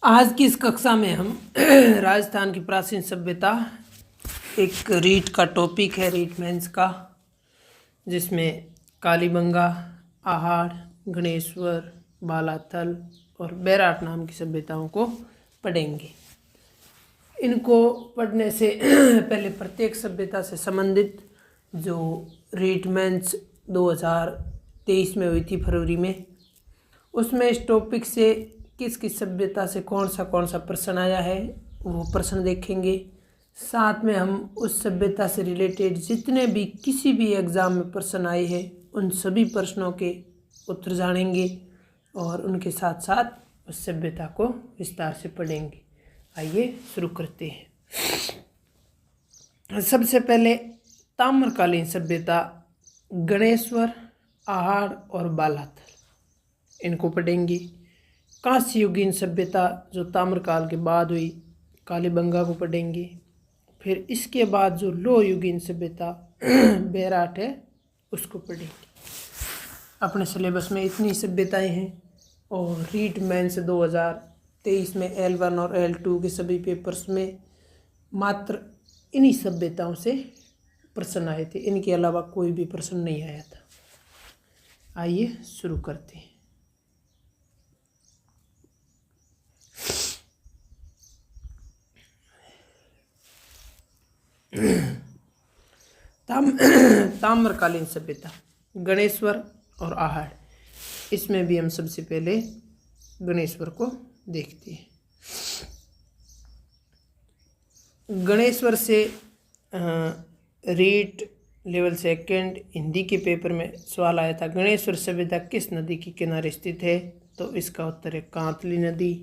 आज की इस कक्षा में हम राजस्थान की प्राचीन सभ्यता, एक रीट का टॉपिक है, रीट मेंस का, जिसमें कालीबंगा, आहार, गणेश्वर, बालाथल और बैराट नाम की सभ्यताओं को पढ़ेंगे। इनको पढ़ने से पहले प्रत्येक सभ्यता से संबंधित जो रीट मेंस 2023 में हुई थी फरवरी में, उसमें इस टॉपिक से किस किस सभ्यता से कौन सा प्रश्न आया है वो प्रश्न देखेंगे। साथ में हम उस सभ्यता से रिलेटेड जितने भी किसी भी एग्ज़ाम में प्रश्न आए हैं उन सभी प्रश्नों के उत्तर जानेंगे और उनके साथ साथ उस सभ्यता को विस्तार से पढ़ेंगे। आइए शुरू करते हैं। सबसे पहले ताम्रकालीन सभ्यता, गणेश्वर, आहार और बालाथल, इनको पढ़ेंगे। कांस्ययुगीन सभ्यता जो ताम्रकाल के बाद हुई, कालीबंगा को पढ़ेंगे। फिर इसके बाद जो लोहयुगीन सभ्यता बैराट है उसको पढ़ेंगे। अपने सिलेबस में इतनी सभ्यताएं हैं और रीट मेंस 2023 में L1 और L2 के सभी पेपर्स में मात्र इन्हीं सभ्यताओं से प्रश्न आए थे, इनके अलावा कोई भी प्रश्न नहीं आया था। आइए शुरू करते हैं। ताम्रकालीन सभ्यता, गणेश्वर और आहार, इसमें भी हम सबसे पहले गणेश्वर को देखते हैं। गणेश्वर से रीट लेवल सेकंड हिंदी के पेपर में सवाल आया था, गणेश्वर सभ्यता किस नदी के किनारे स्थित है? तो इसका उत्तर है कांतली नदी।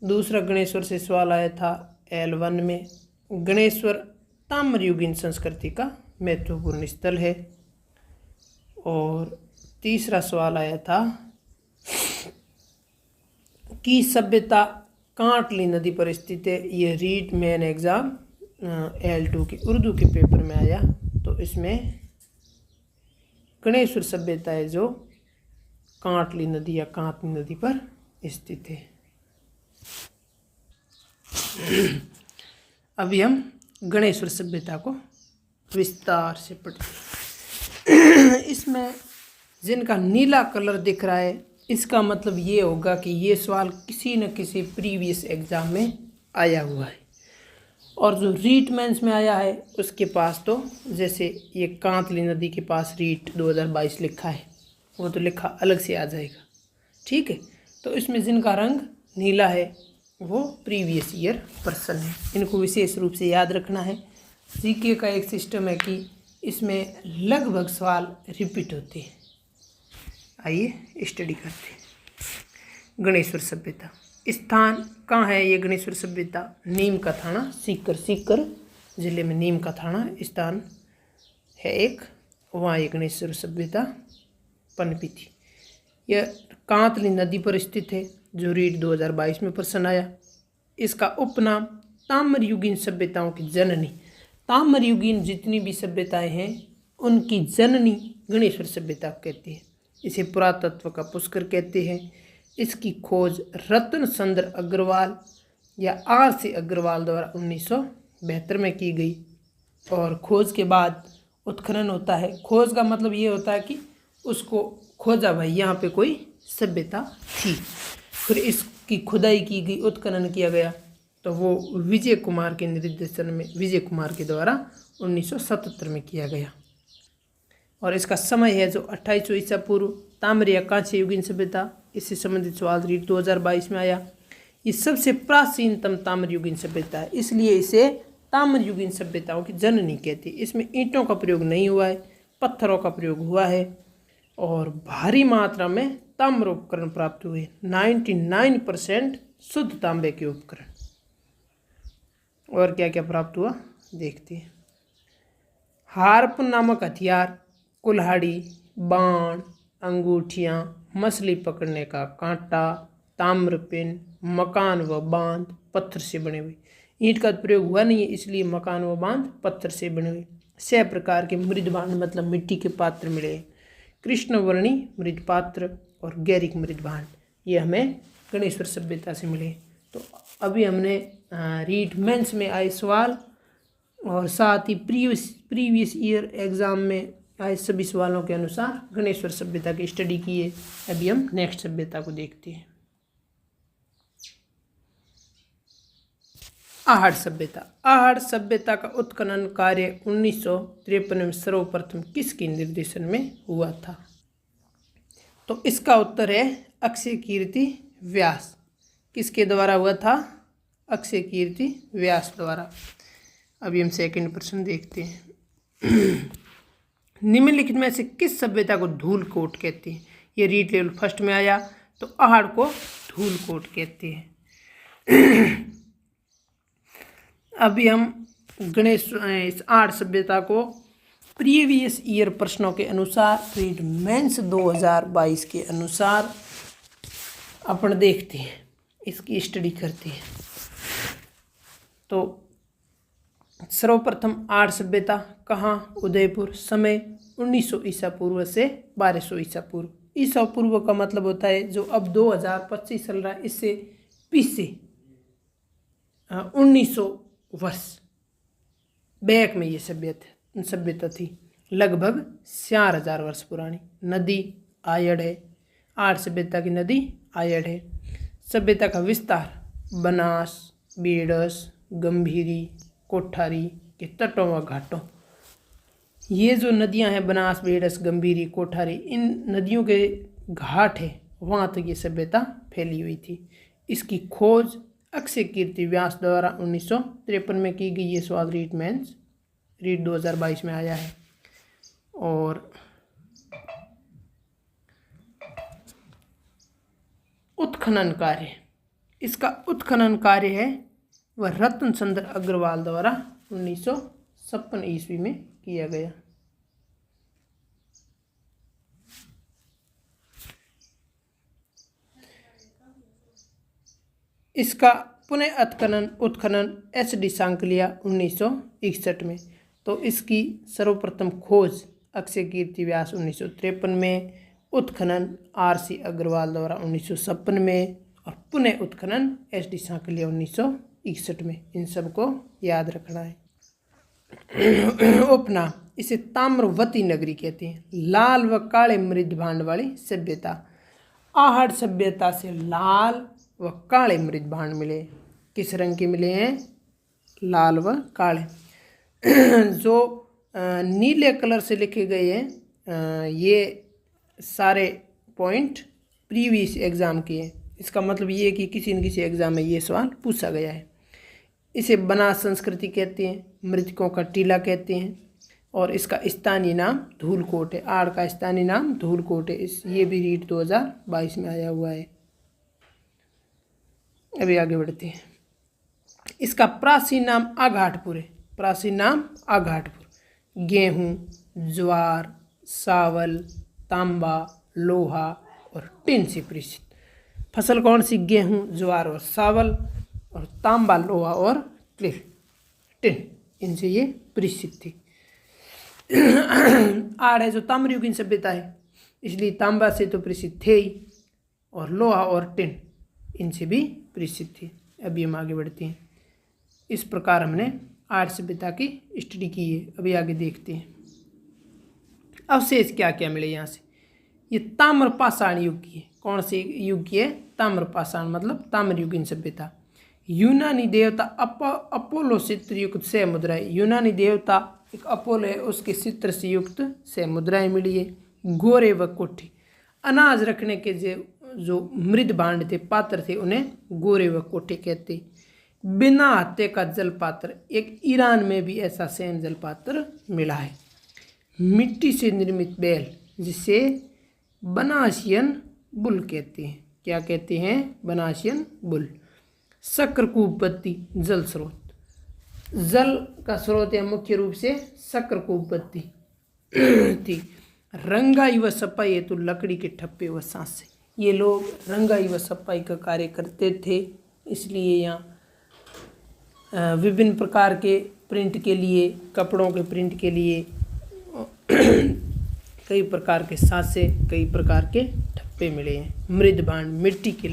दूसरा गणेश्वर से सवाल आया था L1 में, गणेश्वर ताम्रयुगीन संस्कृति का महत्वपूर्ण स्थल है। और तीसरा सवाल आया था कि सभ्यता कांटली नदी पर स्थित है। यह रीट मेन एग्जाम L2 के उर्दू के पेपर में आया, तो इसमें गणेश्वर सभ्यता है जो कांटली नदी या कांतली नदी पर स्थित है। अभी हम गणेश्वर सभ्यता को विस्तार से पढ़ते। इसमें जिनका नीला कलर दिख रहा है इसका मतलब ये होगा कि ये सवाल किसी न किसी प्रीवियस एग्जाम में आया हुआ है। और जो रीट मेंस में आया है उसके पास तो जैसे ये कांतली नदी के पास रीट 2022 लिखा है, वो तो लिखा अलग से आ जाएगा, ठीक है। तो इसमें जिनका रंग नीला है वो प्रीवियस ईयर पर्सन है, इनको विशेष रूप से याद रखना है। जीके का एक सिस्टम है कि इसमें लगभग सवाल रिपीट होते हैं। आइए स्टडी करते हैं। गणेश्वर सभ्यता, स्थान कहाँ है ये गणेश्वर सभ्यता? नीम का थाना, सीकर जिले में नीम का थाना स्थान है एक, वहाँ ये गणेश्वर सभ्यता पनपी थी। यह कांतली नदी पर स्थित है जो रीट 2022 में प्रश्न आया। इसका उपनाम ताम्रयुगीन सभ्यताओं की जननी, ताम्रयुगीन जितनी भी सभ्यताएं हैं उनकी जननी गणेश्वर सभ्यता कहते हैं। इसे पुरातत्व का पुष्कर कहते हैं। इसकी खोज रतन चंद्र अग्रवाल या R.C. अग्रवाल द्वारा 1972 में की गई और खोज के बाद उत्खनन होता है। खोज का मतलब ये होता है कि उसको खोजा भाई यहाँ पे कोई सभ्यता थी, फिर इसकी खुदाई की गई, उत्खनन किया गया, तो वो विजय कुमार के निर्देशन में, विजय कुमार के द्वारा 1977 में किया गया। और इसका समय है जो 2800 ईसा पूर्व। ताम्र या कांस्य युगीन सभ्यता, इससे संबंधित सवाल रीट 2022 में आया। ये सबसे प्राचीनतम ताम्र युगीन सभ्यता है, इसलिए इसे ताम्र युगीन सभ्यताओं की जननी कहती है। इसमें ईंटों का प्रयोग नहीं हुआ है, पत्थरों का प्रयोग हुआ है और भारी मात्रा में ताम्र उपकरण प्राप्त हुए, 99% शुद्ध तांबे के उपकरण। और क्या क्या प्राप्त हुआ देखते हैं। हार्प नामक हथियार, कुल्हाड़ी, बाण, अंगूठियाँ, मछली पकड़ने का कांटा, ताम्रपिन, मकान व बांध पत्थर से बने हुए। ईंट का प्रयोग हुआ नहीं है, इसलिए मकान व बांध पत्थर से बने हुए। 6 प्रकार के मृदभांड मतलब मिट्टी के पात्र मिले। कृष्णवर्णी मृदपात्र और गैरिक मृदभांड, ये हमें गणेश्वर सभ्यता से मिले। तो अभी हमने रीड मेंस में आए सवाल और साथ ही प्रीवियस ईयर एग्ज़ाम में आए सभी सवालों के अनुसार गणेश्वर सभ्यता की स्टडी की है। अभी हम नेक्स्ट सभ्यता को देखते हैं। आहड़ सभ्यता। आहड़ सभ्यता का उत्खनन कार्य 1953 में सर्वप्रथम किसके निर्देशन में हुआ था? तो इसका उत्तर है अक्षय कीर्ति व्यास। किसके द्वारा हुआ था? अक्षय कीर्ति व्यास द्वारा। अभी हम सेकंड प्रश्न देखते हैं। निम्नलिखित में से किस सभ्यता को धूलकोट कहते हैं? ये रीड लेवल फर्स्ट में आया, तो आहड़ को धूलकोट कहते हैं। अभी हम इस आहड़ सभ्यता को प्रीवियस ईयर प्रश्नों के अनुसार रीड मेंस 2022 के अनुसार अपन देखते हैं, इसकी स्टडी करते हैं। तो सर्वप्रथम आहड़ सभ्यता कहाँ? उदयपुर। समय 1900 ईसा पूर्व से 1200 ईसा पूर्व। ईसा पूर्व का मतलब होता है जो अब 2025 चल रहा है, इससे पीछे 1900 वर्ष बैक में ये सभ्यता थी, लगभग 4000 वर्ष पुरानी। नदी आयड़ है, आहड़ सभ्यता की नदी आयड़ है। सभ्यता का विस्तार बनास, बेडस, गंभीरी, कोठारी के तटों व घाटों। ये जो नदियां हैं बनास, बेडस, गंभीरी, कोठारी, इन नदियों के घाट है, वहाँ तक ये सभ्यता फैली हुई थी। इसकी खोज अक्षय कीर्ति व्यास द्वारा 1953 में की गई। ये सवाल रीड मेंस रीड 2022 में आया है। और उत्खनन कार्य, इसका उत्खनन कार्य है वह रतन चंद्र अग्रवाल द्वारा 1956 ईस्वी में किया गया। इसका पुनः उत्खनन HD सांकलिया 1961 में। तो इसकी सर्वप्रथम खोज अक्षय कीर्ति व्यास 1953 में, उत्खनन RC अग्रवाल द्वारा 1956 में और पुनः उत्खनन HD सांकलिया 1961 में। इन सब को याद रखना है। उपनाम, इसे ताम्रवती नगरी कहते हैं। लाल व काले मृद भांड वाली सभ्यता। आहड़ सभ्यता से लाल व काले मृद भांड मिले। किस रंग के मिले हैं? लाल व काले। जो नीले कलर से लिखे गए हैं ये सारे पॉइंट प्रीवियस एग्ज़ाम के हैं। इसका मतलब ये है कि किसी न किसी एग्ज़ाम में ये सवाल पूछा गया है। इसे बनास संस्कृति कहते हैं, मृतकों का टीला कहते हैं और इसका स्थानीय नाम धूलकोट है। आहड़ का स्थानीय नाम धूलकोट है। ये भी रीड 2022 में आया हुआ है। अभी आगे बढ़ते हैं। इसका प्राचीन नाम आघाटपुर है। प्राचीन नाम आघाटपुर। गेहूँ, ज्वार, चावल, तांबा, लोहा और टिन से प्रसिद्ध। फसल कौन सी? गेहूँ, ज्वार और चावल, और तांबा, लोहा और टिन, इनसे ये प्रसिद्ध थी। आहड़ है जो ताम्रयुगीन सभ्यता है, इसलिए तांबा से तो प्रसिद्ध थे ही, और लोहा और टिन इनसे भी प्रसिद्ध थी। अभी हम आगे बढ़ते हैं। इस प्रकार हमने आहड़ सभ्यता की स्टडी की है। अभी आगे देखते हैं अवशेष क्या क्या मिले यहाँ से। ये ताम्रपाषाण युग की है। कौन से युग की है? ताम्रपाषाण मतलब ताम्रयुगीन सभ्यता। यूनानी देवता अपोलो चित्र युक्त 6 मुद्राएं। यूनानी देवता एक अपोलो है, उसके चित्र से युक्त 6 मुद्राएं मिली है। गोरे व कोठी, अनाज रखने के जो मृद भांड थे, पात्र थे, उन्हें गोरे व कोठे कहते। बिना हत्थे का जल पात्र, एक ईरान में भी ऐसा सेम जल पात्र मिला है। मिट्टी से निर्मित बैल, जिसे बनासियन बुल कहते हैं। क्या कहते हैं? बनासियन बुल। शक्रकूप बत्ती, जल स्रोत, जल का स्रोत है मुख्य रूप से शक्रकूप बत्ती थी। रंगाई व सफाई हेतु लकड़ी के ठप्पे व सांसे। ये लोग रंगाई व सफाई का कार्य करते थे, इसलिए यहाँ विभिन्न प्रकार के प्रिंट के लिए, कपड़ों के प्रिंट के लिए कई प्रकार के सांसे, कई प्रकार के ठप्पे मिले हैं। मृद भांड, मिट्टी के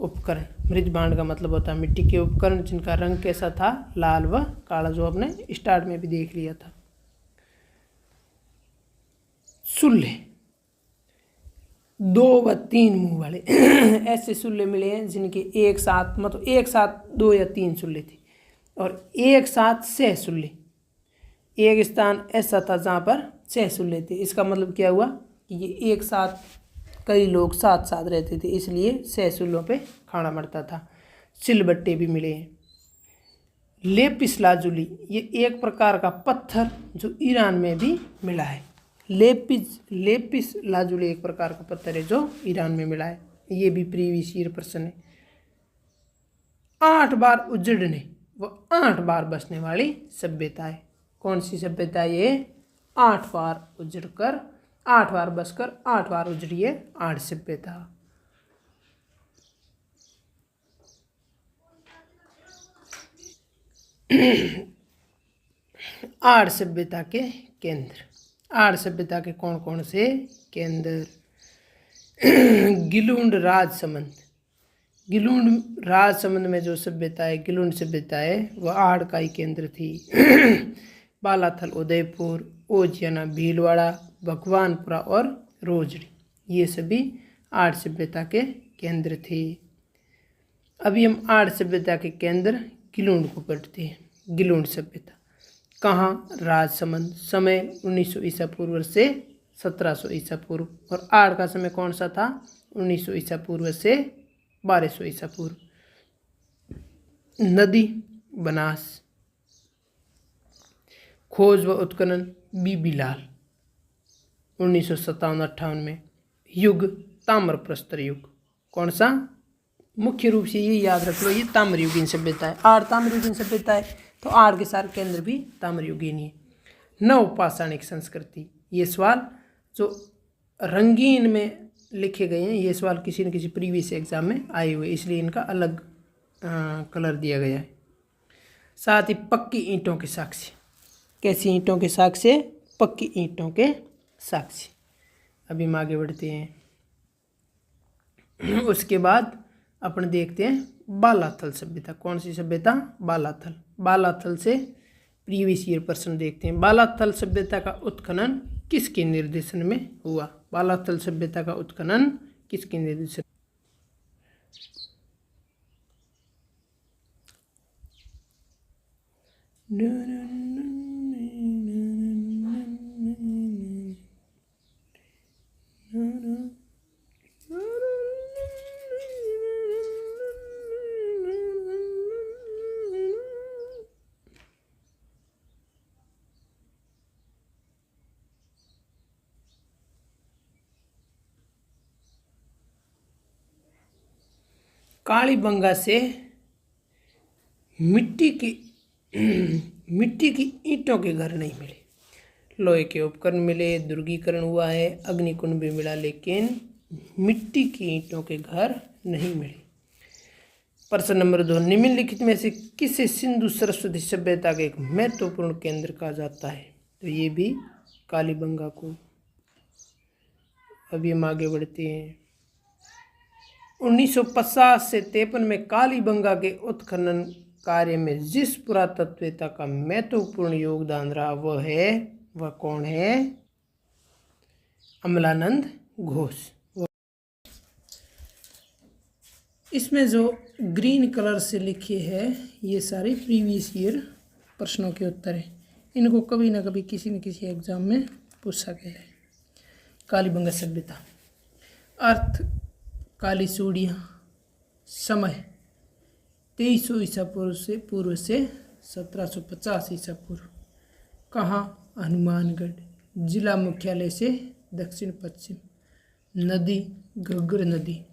उपकरण। मृत भांड का मतलब होता है मिट्टी के उपकरण जिनका रंग कैसा था, लाल व काला, जो आपने स्टार्ट में भी देख लिया था। सुल्ले 2 व 3 मुंह वाले ऐसे सुल्ले मिले हैं जिनके एक साथ मतलब एक साथ 2 या 3 सुल्ले थे और एक साथ 6 सुल्ले। एक स्थान ऐसा था जहाँ पर 6 सुल्ले थे। इसका मतलब क्या हुआ कि ये एक साथ कई लोग साथ साथ रहते थे, इसलिए 6 सुल्लों पे खाना पड़ता था। सिलबट्टे भी मिले हैं। लेपिस लाजुली ये एक प्रकार का पत्थर जो ईरान में भी मिला है। लेपिस लाजुली एक प्रकार का पत्थर है जो ईरान में मिला है। ये भी प्रीवियस ईयर प्रश्न है। 8 बार उजड़ने व 8 बार बसने वाली सभ्यता है। कौन सी सभ्यता है ये? 8 बार उजड़कर 8 बार बसकर 8 बार उजड़ी है, 8 सभ्यता। आर्य सभ्यता के केंद्र। आर्य सभ्यता के कौन कौन से केंद्र? गिलुंड राजसमंद। गिलुंड राजसमंद में जो सभ्यता है, गिलुंड सभ्यता है, वह आर्य का ही केंद्र थी। बालाथल उदयपुर, ओजियाना भीलवाड़ा, भगवानपुरा और रोजड़ी ये सभी आर्य सभ्यता के केंद्र थे। अभी हम आर्य सभ्यता के केंद्र गिलुंड को पढ़ते हैं। गिलुंड सभ्यता कहाँ? राजसमंद। समय 1900 ईसा पूर्व से 1700 ईसा पूर्व। और आर्य का समय कौन सा था? 1900 ईसा पूर्व से 1200 ईसा पूर्व। नदी बनास। खोज व उत्खनन बीबी लाल 1957-58 में। युग ताम्र प्रस्तर युग। कौन सा? मुख्य रूप से ये याद रख लो, ये ताम्रयुगीन सभ्यता है। आर्य ताम्रयुगीन सभ्यता है तो आर्य के सारे केंद्र भी ताम्रयुगीन ही है। नवपाषाणिक संस्कृति, ये सवाल जो रंगीन में लिखे गए हैं, ये सवाल किसी न किसी प्रीवियस एग्जाम में आए हुए, इसलिए इनका अलग कलर दिया गया है। साथ ही पक्की ईंटों के साक्ष्य। कैसी ईंटों के साक्ष्य? पक्की ईंटों के साक्ष्य। अभी हम आगे बढ़ते हैं। उसके बाद अपन देखते हैं बालाथल सभ्यता। कौन सी सभ्यता? बालाथल। बालाथल से प्रीवियस ईयर प्रश्न देखते हैं। बालाथल सभ्यता का उत्खनन किसके निर्देशन में हुआ? बालाथल सभ्यता का उत्खनन किसके निर्देशन? कालीबंगा से मिट्टी की ईंटों के घर नहीं मिले। लोहे के उपकरण मिले, दुर्गीकरण हुआ है, अग्निकुंड भी मिला, लेकिन मिट्टी की ईंटों के घर नहीं मिले। प्रश्न नंबर 2, निम्नलिखित में से किसे सिंधु सरस्वती सभ्यता का एक महत्वपूर्ण केंद्र कहा जाता है? तो ये भी कालीबंगा को। अभी हम आगे बढ़ते हैं। 1950 से 53 में कालीबंगा के उत्खनन कार्य में जिस पुरातत्ववेत्ता का महत्वपूर्ण योगदान रहा वह कौन है? अमलानंद घोष। इसमें जो ग्रीन कलर से लिखे हैं ये सारे प्रीवियस ईयर प्रश्नों के उत्तर हैं। इनको कभी ना कभी किसी न किसी एग्जाम में पूछा गया है। कालीबंगा सभ्यता। अर्थ काली सूढ़ियाँ। समय 2300 ईसा पूर्व से 1750 ईसा पूर्व। कहाँ? हनुमानगढ़। जिला मुख्यालय से दक्षिण पश्चिम। नदी घग्गर नदी।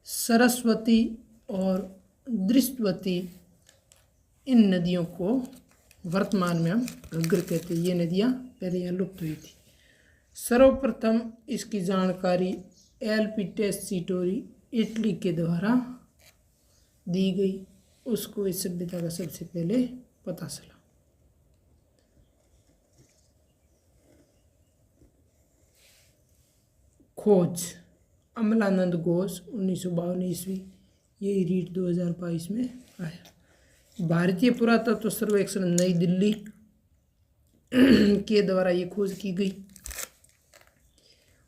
सरस्वती और दृष्टवती इन नदियों को वर्तमान में हम घग्गर कहते हैं। ये नदियाँ पहले यहाँ लुप्त हुई थी। सर्वप्रथम इसकी जानकारी एलपी टेस्सीटोरी इटली के द्वारा दी गई। उसको इस सभ्यता का सबसे पहले पता चला। खोज अमलानंद घोष 1952 ईस्वी। यही रीट 2022 में आया। भारतीय पुरातत्व सर्वेक्षण नई दिल्ली के द्वारा ये खोज की गई।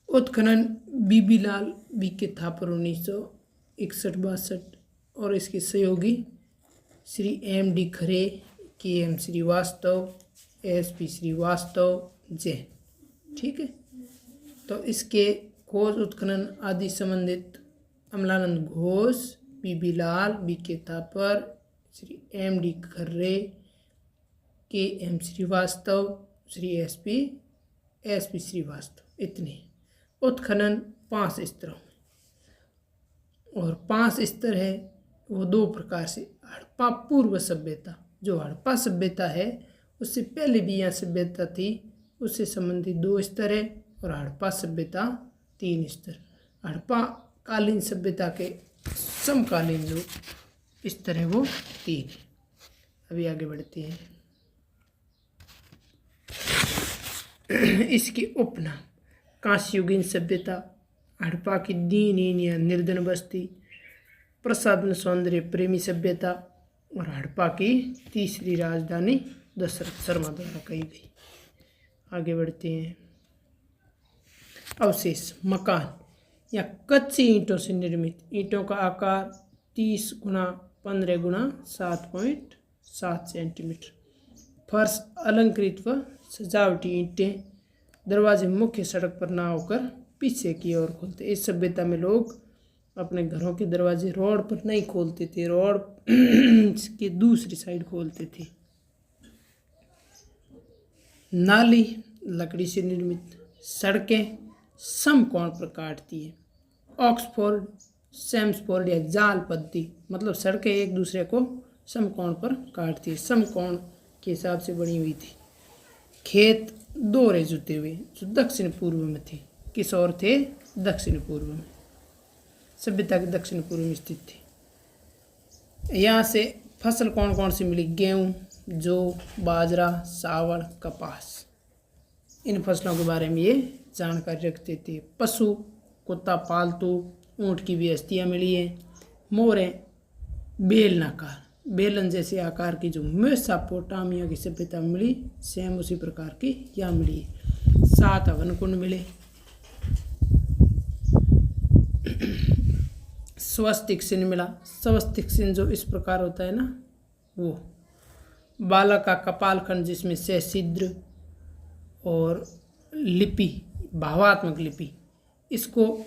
उत्खनन बीबी लाल BK थापर 1961-62 और इसके सहयोगी श्री MD खरे, KM श्रीवास्तव, SP श्रीवास्तव, जैन। ठीक है, तो इसके खोज उत्खनन आदि संबंधित अमलानंद घोष, बीबी लाल, BK थापर, श्री MD खर्रे, KM श्रीवास्तव, श्री SP श्रीवास्तव, इतने। उत्खनन 5 स्तरों में, और 5 स्तर है वो 2 प्रकार से। हड़प्पा पूर्व सभ्यता, जो हड़प्पा सभ्यता है उससे पहले भी यहाँ सभ्यता थी, उससे संबंधित 2 स्तर है, और हड़प्पा सभ्यता 3 स्तर। हड़प्पा कालीन सभ्यता के समकालीन जो स्तर है वो 3 है। अभी आगे बढ़ते हैं। इसके उपनाम: कांस्ययुगीन सभ्यता, हड़प्पा की दीनहीन या निर्धन बस्ती, प्रसाधन सौंदर्य प्रेमी सभ्यता, और हड़प्पा की तीसरी राजधानी दशरथ शर्मा द्वारा कही गई। आगे बढ़ते हैं। अवशेष: मकान या कच्ची ईंटों से निर्मित। ईंटों का आकार 30 गुणा 15 गुणा 7.7 सेंटीमीटर। फर्श अलंकृत व सजावटी ईंटें। दरवाजे मुख्य सड़क पर ना होकर पीछे की ओर खोलते। इस सभ्यता में लोग अपने घरों के दरवाजे रोड पर नहीं खोलते थे, रोड की दूसरी साइड खोलते थे। नाली लकड़ी से निर्मित। सड़कें समकोण पर काटती है। ऑक्सफोर्ड, सैम्सफोर्ड या जाल पद्धति, मतलब सड़कें एक दूसरे को समकोण पर काटती है, समकोण के हिसाब से बनी हुई थी। खेत दोहरे जुते हुए, जो दक्षिण पूर्व में थे। किस ओर थे? दक्षिण पूर्व में। सभ्यता के दक्षिण पूर्व में स्थित थी। यहाँ से फसल कौन कौन सी मिली? गेहूँ, जौ, बाजरा, चावल, कपास। इन फसलों के बारे में ये जानकारी रखते थे। पशु, कुत्ता पालतू, ऊँट की भी अस्थियाँ मिली है। मोरें बेलनाकार, बेलन जैसे आकार की, जो मेसोपोटामिया की सभ्यता में मिली, सेम उसी प्रकार की यहाँ मिली है। 7 हवन कुंड मिले। स्वस्तिक चिन्ह मिला। स्वस्तिक चिन्ह जो इस प्रकार होता है ना, वो। बालक का कपाल खंड, जिसमें सचिद्र और लिपि, भावात्मक लिपि। इसको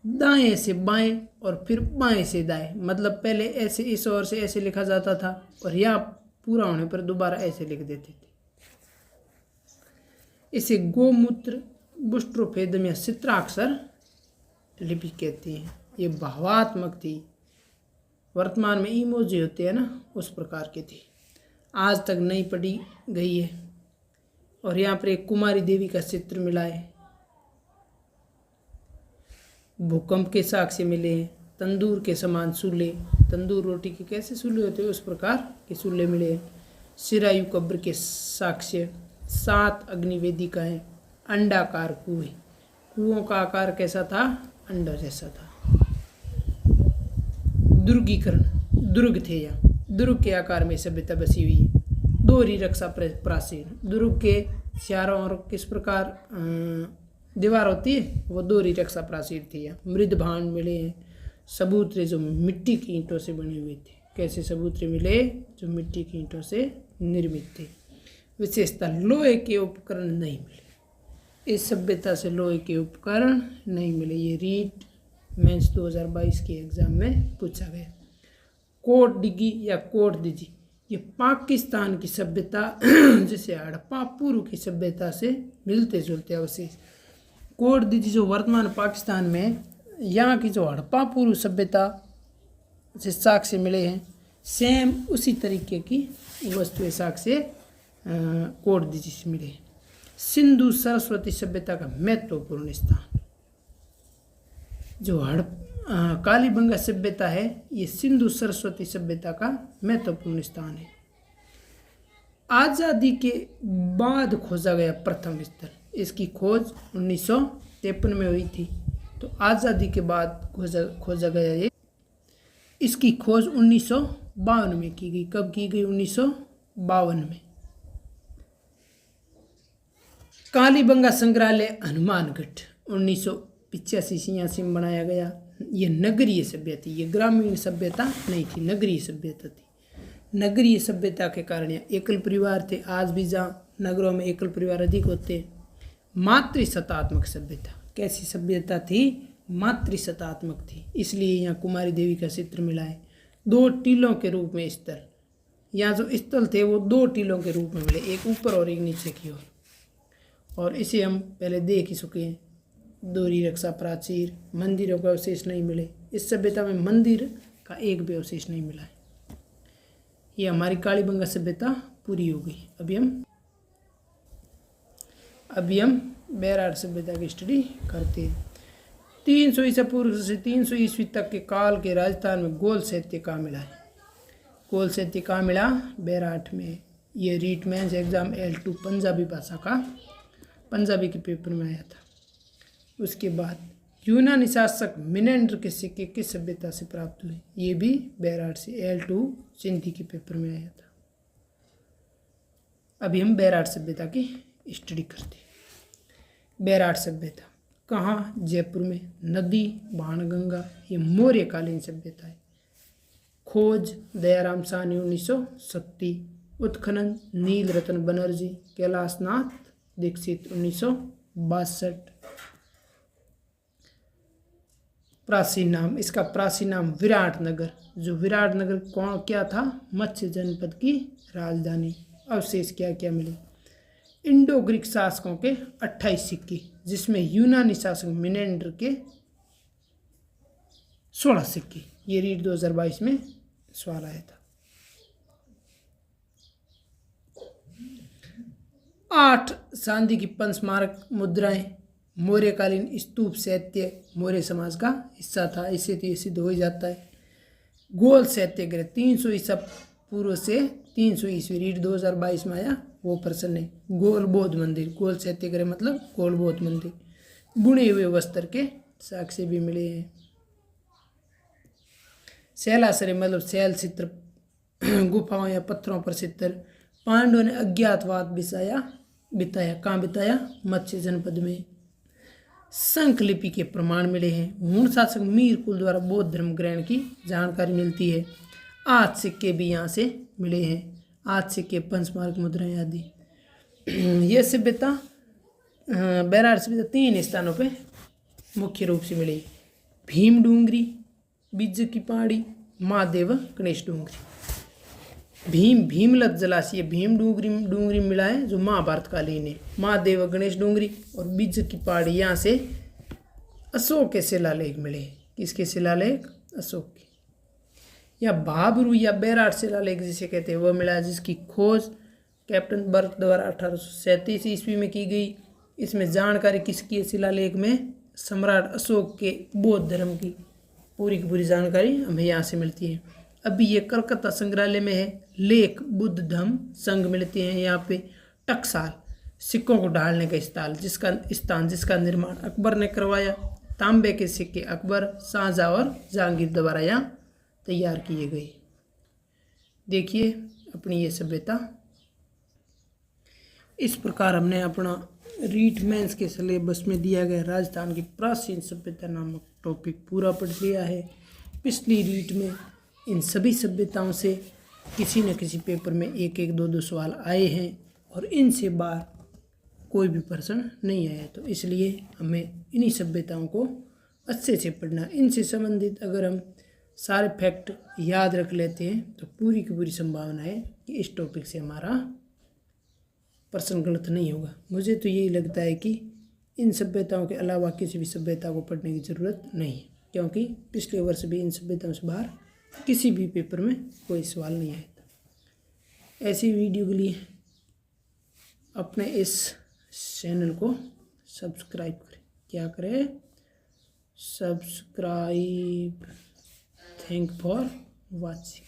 दाएं से बाएं और फिर बाएं से दाएं, मतलब पहले ऐसे इस ओर से ऐसे लिखा जाता था, और यहाँ पूरा होने पर दोबारा ऐसे लिख देते थे। इसे गोमूत्र बुस्ट्रोफेदम या चित्राक्षर लिपि कहते हैं। ये भावात्मक थी। वर्तमान में इमोजी होते हैं ना, उस प्रकार की थी। आज तक नहीं पढ़ी गई है। और यहाँ पर एक कुमारी देवी का चित्र मिला है। भूकंप के साक्ष्य मिले हैं। तंदूर के समान चूल्हे, तंदूर रोटी के कैसे चूल्हे होते हैं उस प्रकार के चूल्हे मिले हैं। सिरायु कब्र के साक्ष्य। 7 अग्निवेदिकाएं। अंडाकार कुएं, कुओं का आकार कैसा था? अंडा जैसा था। दुर्गीकरण, दुर्ग थे यहाँ, दुर्ग के आकार में सभ्यता बसी हुई है। दोहरी रक्षा प्राचीन, दुर्ग के चारों ओर किस प्रकार दीवार होती है, वो दोहरी रक्षा प्राचीर थी। यहाँ मृद भांड मिले हैं। सबूतरे जो मिट्टी की ईंटों से बने हुए थे। कैसे सबूतरे मिले? जो मिट्टी की ईंटों से निर्मित थे। विशेषता, लोहे के उपकरण नहीं मिले। इस सभ्यता से लोहे के उपकरण नहीं मिले। ये रीट मेंस 2022 के एग्जाम में पूछा गया। कोट डिगी या कोट दिजी, ये पाकिस्तान की सभ्यता जिसे हड़प्पा पूर्व की सभ्यता से मिलते जुलते अवशेष। कोट दिजी जो वर्तमान पाकिस्तान में, यहाँ की जो हड़प्पा पूर्व सभ्यता से साक्ष्य मिले हैं, सेम उसी तरीके की वस्तुएं साक्ष्य कोट दिजी से मिले हैं। सिंधु सरस्वती सभ्यता का महत्वपूर्ण स्थान, जो कालीबंगा सभ्यता है, ये सिंधु सरस्वती सभ्यता का महत्वपूर्ण स्थान है। आज़ादी के बाद खोजा गया प्रथम स्थल, इसकी खोज 1953 में हुई थी। तो आज़ादी के बाद खोजा गया ये इसकी खोज 1952 में की गई। कब की गई? 1952 में। कालीबंगा संग्रहालय हनुमानगढ़ 1985 में बनाया गया। ये नगरीय सभ्यता थी, ये ग्रामीण सभ्यता नहीं थी, नगरीय सभ्यता थी। नगरीय सभ्यता के कारण यहाँ एकल परिवार थे। आज भी जहाँ नगरों में एकल परिवार अधिक होते हैं। मातृसत्तात्मक सभ्यता, कैसी सभ्यता थी? मातृसत्तात्मक थी। इसलिए यहाँ कुमारी देवी का चित्र मिला है। 2 टीलों के रूप में स्थल, यहाँ जो स्थल थे वो 2 टीलों के रूप में मिले, एक ऊपर और एक नीचे की ओर। और इसे हम पहले देख ही चुके हैं। दोहरी रक्षा प्राचीर, मंदिरों का अवशेष नहीं मिले। इस सभ्यता में मंदिर का एक भी अवशेष नहीं मिला है। ये हमारी कालीबंगा सभ्यता पूरी हो गई। अभी हम बैराड़ सभ्यता की स्टडी करते हैं। 300 ईसा पूर्व से 300 ईस्वी तक के काल के राजस्थान में गोल साहित्य कहाँ मिला है? गोल साहित्य कहाँ मिला? बैराठ में। ये REET mains exam L2 Punjabi भाषा का, पंजाबी के पेपर में आया था। उसके बाद यूनानी शासक मिनेंडर के सिक्के किस सभ्यता से प्राप्त हुए? ये भी बैराठ से, L2 सिंधी के पेपर में आया था। अभी हम बैराठ सभ्यता की स्टडी करते हैं। बैराठ सभ्यता कहाँ? जयपुर में। नदी बाणगंगा, ये मौर्यकालीन सभ्यता है। खोज दयाराम साहनी 1970। उत्खनन नील रतन बनर्जी, कैलाशनाथ दीक्षित 1962। प्राचीन नाम, इसका प्राचीन नाम विराटनगर। जो विराटनगर कौन क्या था? मत्स्य जनपद की राजधानी। अवशेष क्या क्या मिले? इंडो ग्रीक शासकों के 28 सिक्के, जिसमें यूनानी शासक मिनेंडर के 16 सिक्के। ये रीट 2022 में सवाल आया था। 8 चांदी की पंचमारक मुद्राएं, मौर्यकालीन स्तूप साहित्य मौर्य समाज का हिस्सा था। इससे तो ये सिद्ध हो ही जाता है। गोल सत्याग्रह 300 ईसा पूर्व से 300 ईस्वी, रीट 2022 में आया, वो प्रश्न है। गोल बौद्ध मंदिर, गोल सत्याग्रह मतलब गोल बौद्ध मंदिर। बुने हुए वस्त्र के साक्ष्य भी मिले हैं। शैलाश्रय मतलब शैल चित्र, गुफाओं या पत्थरों पर चित्र। पांडवों ने अज्ञातवास बिताया कहाँ बिताया? मत्स्य जनपद में। शंख लिपि के प्रमाण मिले हैं। हूण शासक मीर कुल द्वारा बौद्ध धर्म ग्रहण की जानकारी मिलती है। 8 सिक्के भी यहाँ से मिले हैं। 8 सिक्के, पंचमार्क मुद्राएं आदि। यह सभ्यता बैराड़ सभ्यता 3 स्थानों पे मुख्य रूप से मिली। भीम डूंगरी, बिज्ज की पहाड़ी, महादेव गणेश डूंगरी। भीमलत जलाशय भीम डूंगरी मिला है जो महाभारत कालीन है। महादेव गणेश डूंगरी और बिज्ज की पहाड़ी, यहाँ से अशोक के शिलालेख मिले। किसके शिलालेख? अशोक के। या भाबरू या बैराड़ शिलालेख जिसे कहते हैं वह मिला है, जिसकी खोज कैप्टन बर्क द्वारा 1837 ईस्वी में की गई। इसमें जानकारी किसकी है? शिलालेख में सम्राट अशोक के बौद्ध धर्म की पूरी की पूरी जानकारी हमें यहाँ से मिलती है। अभी ये कलकत्ता संग्रहालय में है। लेख बुद्ध धम्म संघ मिलते हैं यहाँ पे। टकसाल सिक्कों को ढालने का स्थान जिसका निर्माण अकबर ने करवाया। तांबे के सिक्के अकबर, शाहजहां और जहांगीर द्वारा यहाँ तैयार किए गए। देखिए अपनी ये सभ्यता। इस प्रकार हमने अपना रीट मेंस के सिलेबस में दिया गया राजस्थान की प्राचीन सभ्यता नामक टॉपिक पूरा पढ़ लिया है। पिछली रीट में इन सभी सभ्यताओं से किसी न किसी पेपर में 1-1, 2-2 सवाल आए हैं और इनसे बाहर कोई भी प्रश्न नहीं आया। तो इसलिए हमें इन्हीं सभ्यताओं को अच्छे से पढ़ना। इनसे संबंधित अगर हम सारे फैक्ट याद रख लेते हैं तो पूरी की पूरी संभावना है कि इस टॉपिक से हमारा प्रश्न गलत नहीं होगा। मुझे तो यही लगता है कि इन सभ्यताओं के अलावा किसी भी सभ्यता को पढ़ने की ज़रूरत नहीं है, क्योंकि पिछले वर्ष भी इन सभ्यताओं से बाहर किसी भी पेपर में कोई सवाल नहीं आया था। ऐसी वीडियो के लिए अपने इस चैनल को सब्सक्राइब करें। क्या करें? सब्सक्राइब। Thank for watching.